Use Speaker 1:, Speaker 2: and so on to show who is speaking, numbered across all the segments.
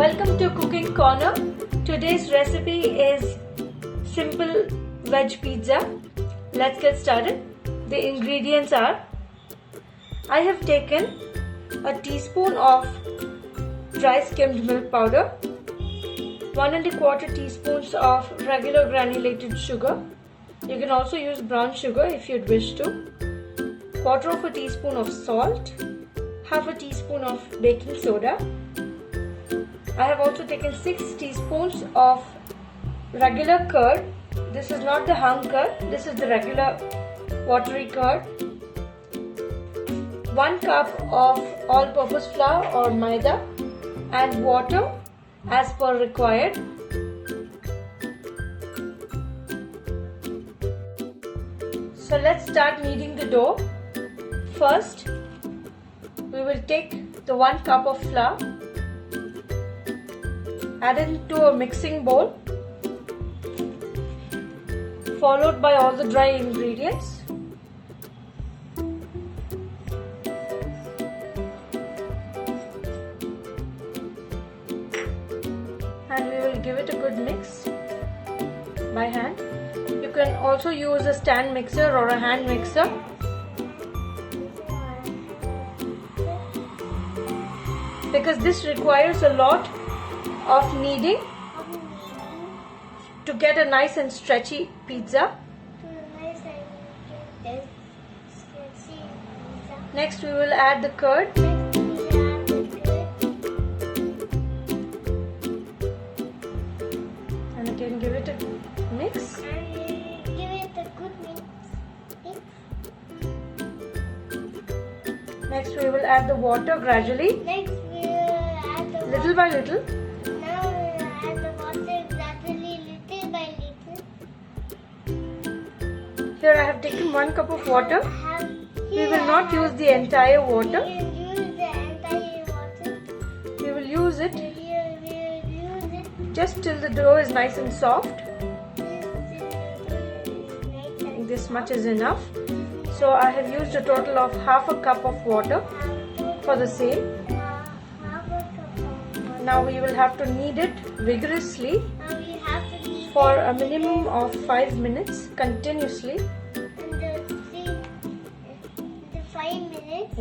Speaker 1: Welcome to Cooking Corner. Today's recipe is simple veg pizza. Let's get started. The ingredients are: I have taken a teaspoon of dry skimmed milk powder, 1¼ teaspoons of regular granulated sugar. You can also use brown sugar if you'd wish to. 1/4 teaspoon of salt, 1/2 teaspoon of baking soda. I have also taken 6 teaspoons of regular curd. This is not the hung curd, this is the regular watery curd. 1 cup of all-purpose flour or maida and water as per required. So let's start kneading the dough. First, we will take the 1 cup of flour, add it into a mixing bowl, followed by all the dry ingredients. And we will give it a good mix by hand. You can also use a stand mixer or a hand mixer. Because this requires a lot of kneading to get a nice and stretchy pizza. Next we will add the curd. And again give it a mix. Next we will add the water gradually. Little by little. Here I have taken 1 cup of water. We will not use the entire water. We will use it just till the dough is nice and soft. This much is enough. So I have used a total of 1/2 cup of water for the same. Now we will have to knead it vigorously for a minimum of 5 minutes continuously.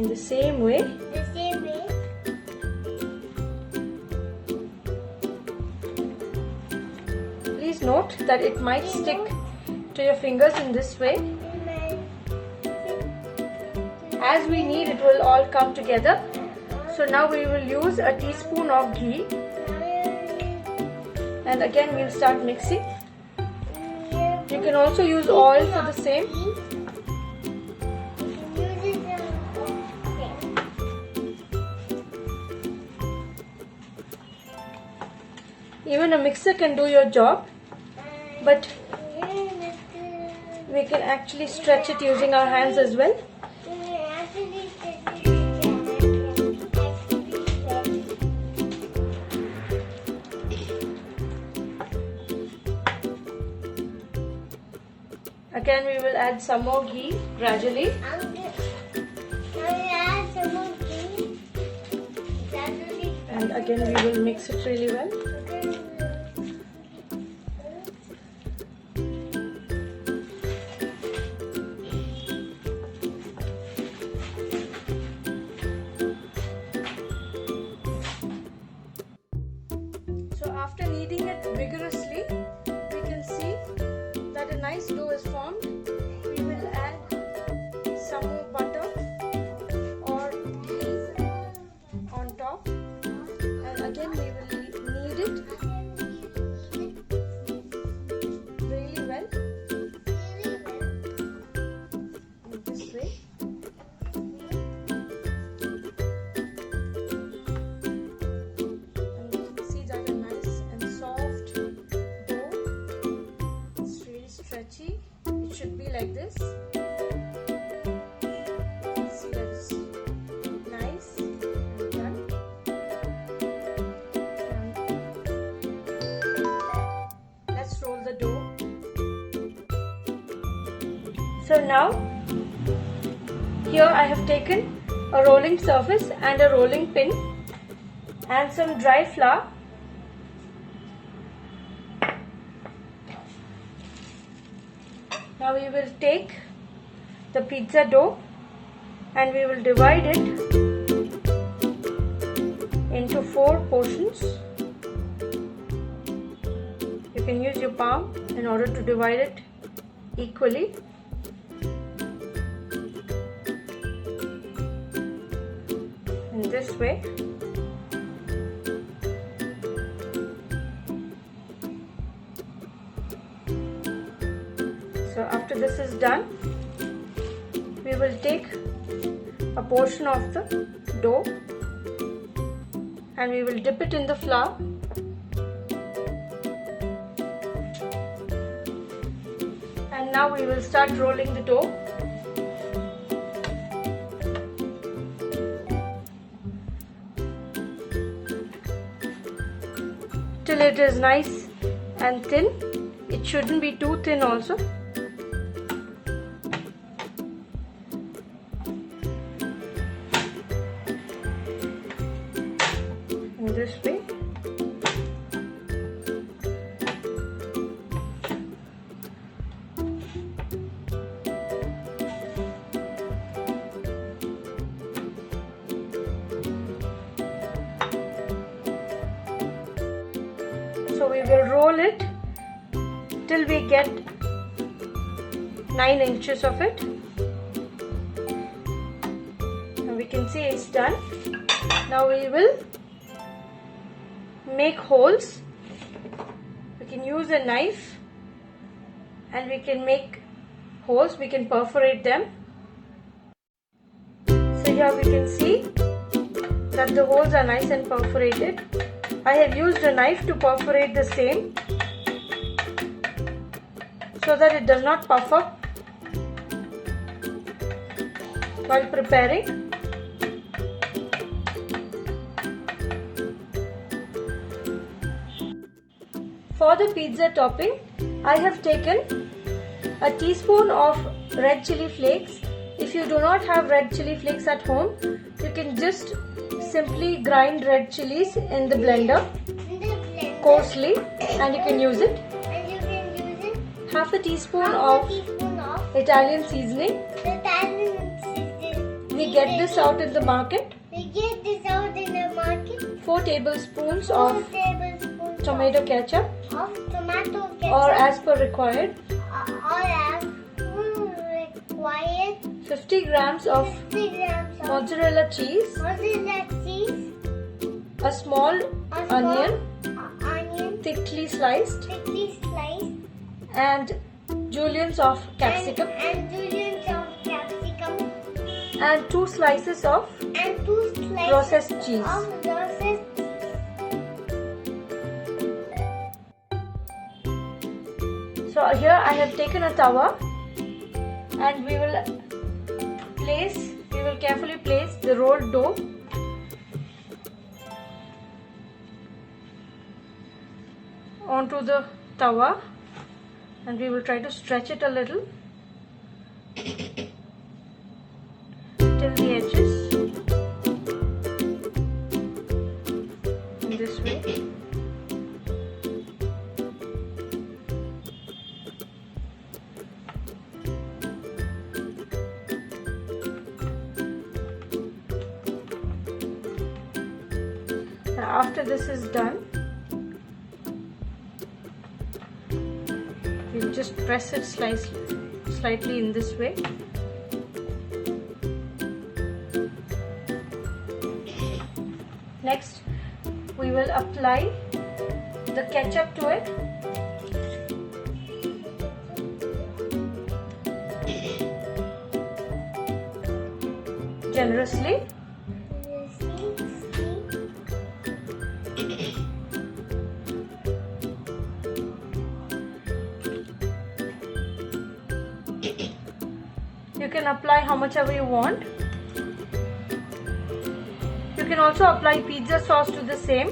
Speaker 1: In the same way. Please note that it might stick to your fingers in this way. As we knead, it will all come together. So now we will use a teaspoon of ghee. And again we'll start mixing. You can also use oil for the same. Even a mixer can do your job, but we can actually stretch it using our hands as well. Again we will add some more ghee gradually. And again we will mix it really well. So after kneading it vigorously, we can see that a nice dough is formed. We will add some more butter or ghee on top, and again we will knead it really well in this way. And you can see that a nice and soft dough. It's really stretchy. It should be like this. See that it's nice and done. And let's roll the dough. So now, here I have taken a rolling surface and a rolling pin and some dry flour Now we will take the pizza dough and we will divide it into 4 portions. You can use your palm in order to divide it equally. In this way. So after this is done, we will take a portion of the dough and we will dip it in the flour. And now we will start rolling the dough. Till it is nice and thin. It shouldn't be too thin also. In this way. So we will roll it till we get 9 inches of it. And we can see it's done. Now we will make holes. We can use a knife and we can make holes. We can perforate them. So here we can see that the holes are nice and perforated. I have used a knife to perforate the same so that it does not puff up while preparing. For the pizza topping, I have taken a teaspoon of red chili flakes. If you do not have red chili flakes at home, you can just simply grind red chilies in the blender coarsely and you can use it. Half a teaspoon of Italian seasoning. We get this out in the market. 4 tablespoons of tomato ketchup or as per required. 50 grams of mozzarella cheese. A small onion, thickly sliced, and juliennes of capsicum, and 2 slices of processed cheese. So here I have taken a tawa and we will carefully place the rolled dough onto the tawa and we will try to stretch it a little till the edges in this way. After this is done, we'll just press it slightly in this way. Next, we will apply the ketchup to it. Generously. You can apply how much ever you want. You can also apply pizza sauce to the same.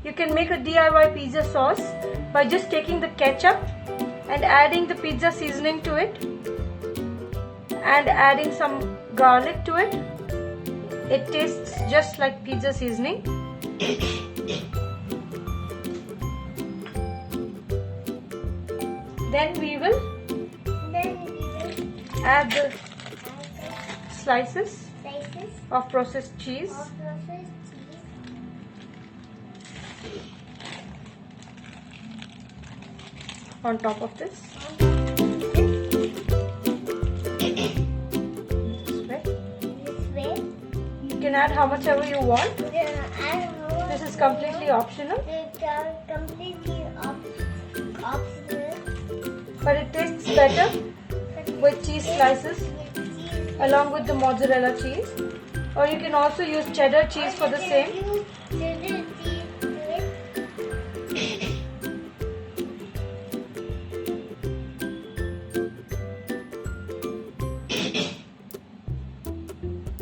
Speaker 1: You can make a DIY pizza sauce by just taking the ketchup and adding the pizza seasoning to it and adding some garlic to it. It tastes just like pizza seasoning. Then we will add the slices of processed cheese. On top of this. This way. You can add how much ever you want. This is completely optional. But it tastes better with cheese slices along with the mozzarella cheese. Or you can also use cheddar cheese for the same.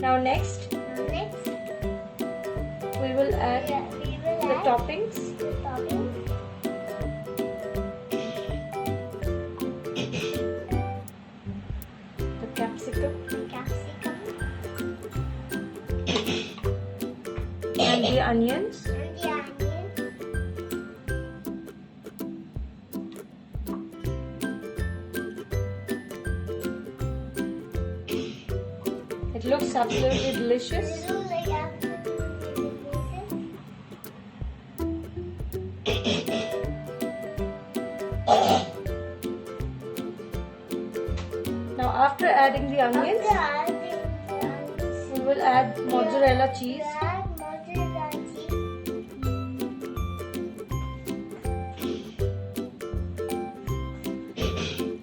Speaker 1: Now next, we will add the toppings. The capsicum. And the onions. It looks absolutely delicious. Now after adding the onions, we will add mozzarella cheese.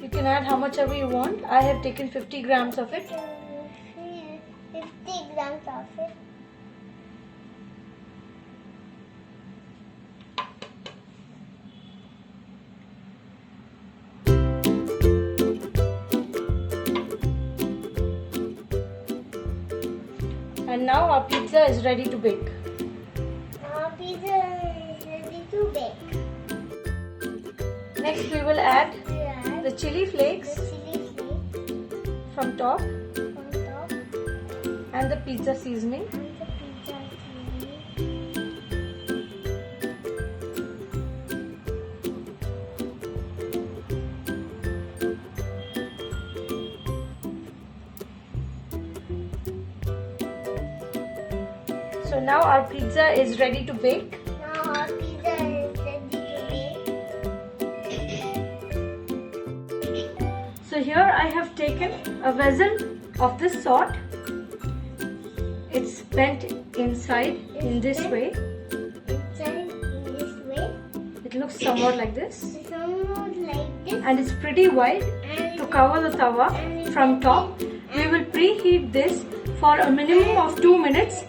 Speaker 1: You can add how much ever you want. I have taken 50 grams of it.
Speaker 2: 50 grams of it.
Speaker 1: And now our pizza is ready to bake.
Speaker 2: Our pizza is ready to bake.
Speaker 1: Next we will add the chili flakes from top and the pizza seasoning. So now our pizza is ready to bake.
Speaker 2: Now our pizza is ready to bake.
Speaker 1: So here I have taken a vessel of this sort. It's bent inside in this way. It looks somewhat like this. And it's pretty wide to cover the tawa from top. We will preheat this for a minimum of 2 minutes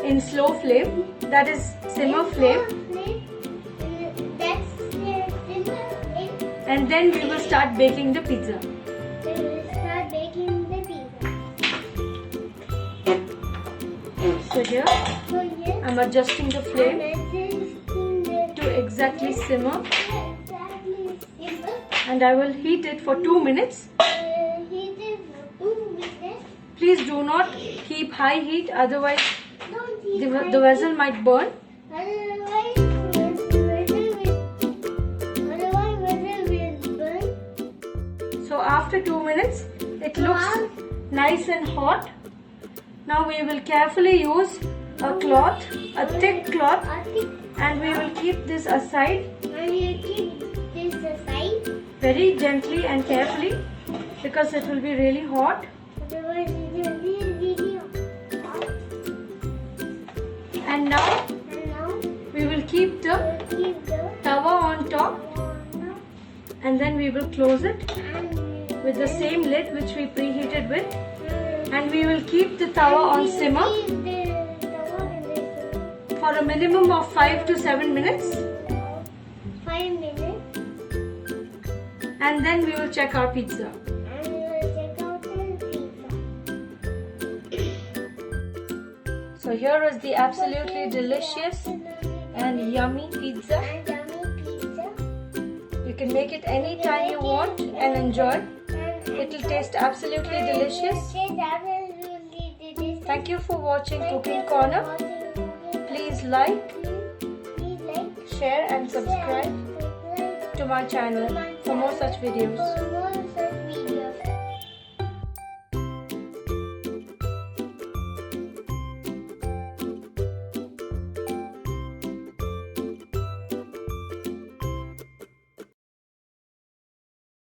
Speaker 1: in slow flame, that is simmer flame, and then we will start baking the pizza. So here I'm adjusting the flame to exactly simmer, and I will heat it for 2 minutes. Please do not keep high heat, otherwise the vessel might burn. So after 2 minutes, it looks nice and hot. Now we will carefully use a cloth, a thick cloth, and we will keep this aside very gently and carefully because it will be really hot. And now we will keep the tawa on top, and then we will close it with the same lid which we preheated with, and we will keep the tawa on simmer for a minimum of 5 to 7 minutes.
Speaker 2: 5 minutes.
Speaker 1: And then we will check our pizza. So here is the absolutely delicious and yummy pizza. You can make it anytime you want and enjoy. It will taste absolutely delicious. Thank you for watching Cooking Corner. Please like, share and subscribe to my channel for more such videos.